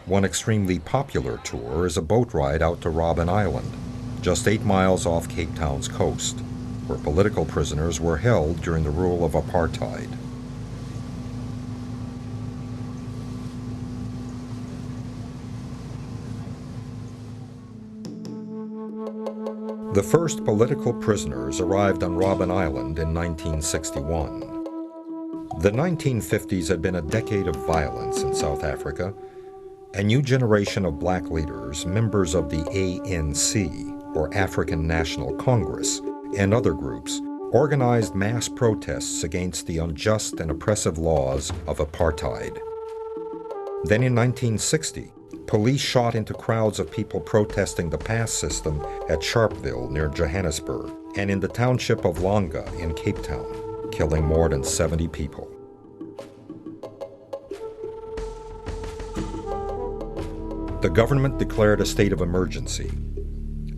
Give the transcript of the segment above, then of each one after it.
One extremely popular tour is a boat ride out to Robben Island, just 8 miles off Cape Town's coast, where political prisoners were held during the rule of apartheid. The first political prisoners arrived on Robben Island in 1961. The 1950s had been a decade of violence in South Africa. A new generation of black leaders, members of the ANC, or African National Congress, and other groups, organized mass protests against the unjust and oppressive laws of apartheid. Then in 1960, police shot into crowds of people protesting the pass system at Sharpeville near Johannesburg and in the township of Langa in Cape Town, killing more than 70 people. The government declared a state of emergency.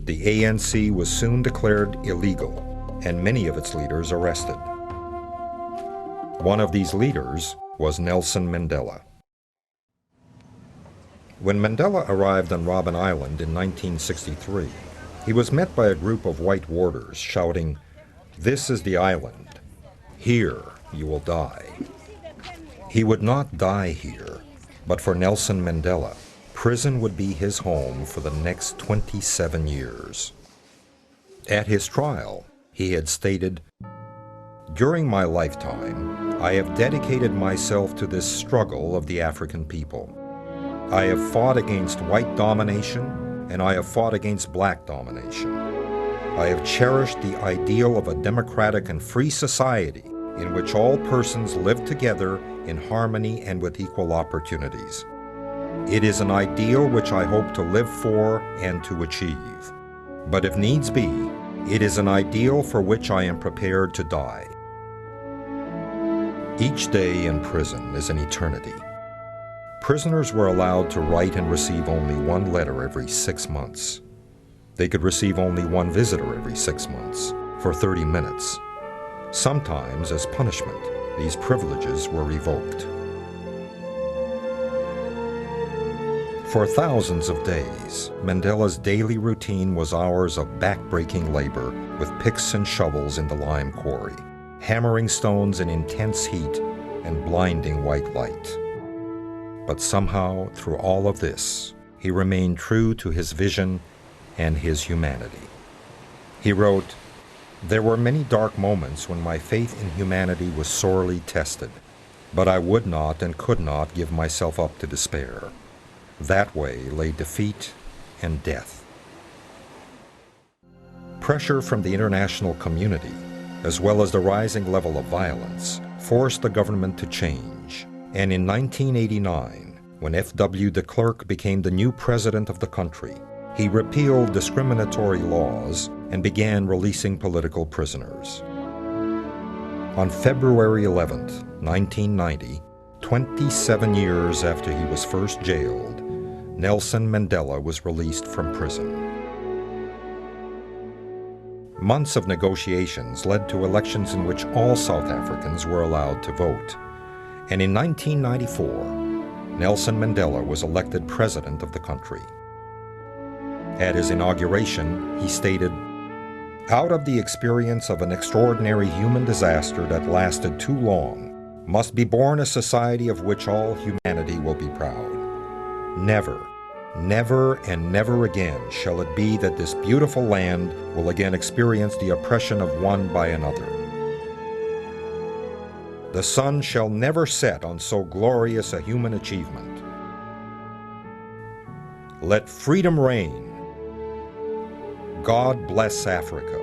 The ANC was soon declared illegal, and many of its leaders arrested. One of these leaders was Nelson Mandela. When Mandela arrived on Robben Island in 1963, he was met by a group of white warders shouting, "This is the island. Here you will die." He would not die here, but for Nelson Mandela, prison would be his home for the next 27 years. At his trial, he had stated, "During my lifetime, I have dedicated myself to this struggle of the African people. I have fought against white domination, and I have fought against black domination. I have cherished the ideal of a democratic and free society in which all persons live together in harmony and with equal opportunities. It is an ideal which I hope to live for and to achieve. But if needs be, it is an ideal for which I am prepared to die." Each day in prison is an eternity. Prisoners were allowed to write and receive only one letter every 6 months. They could receive only one visitor every 6 months, for 30 minutes. Sometimes, as punishment, these privileges were revoked. For thousands of days, Mandela's daily routine was hours of back-breaking labor with picks and shovels in the lime quarry, hammering stones in intense heat and blinding white light. But somehow, through all of this, he remained true to his vision and his humanity. He wrote, "There were many dark moments when my faith in humanity was sorely tested, but I would not and could not give myself up to despair. That way lay defeat and death." Pressure from the international community, as well as the rising level of violence, forced the government to change. And in 1989, when F.W. de Klerk became the new president of the country, he repealed discriminatory laws and began releasing political prisoners. On February 11, 1990, 27 years after he was first jailed, Nelson Mandela was released from prison. Months of negotiations led to elections in which all South Africans were allowed to vote. And in 1994, Nelson Mandela was elected president of the country. At his inauguration, he stated, "Out of the experience of an extraordinary human disaster that lasted too long, must be born a society of which all humanity will be proud. Never, never, and never again shall it be that this beautiful land will again experience the oppression of one by another. The sun shall never set on so glorious a human achievement. Let freedom reign. God bless Africa."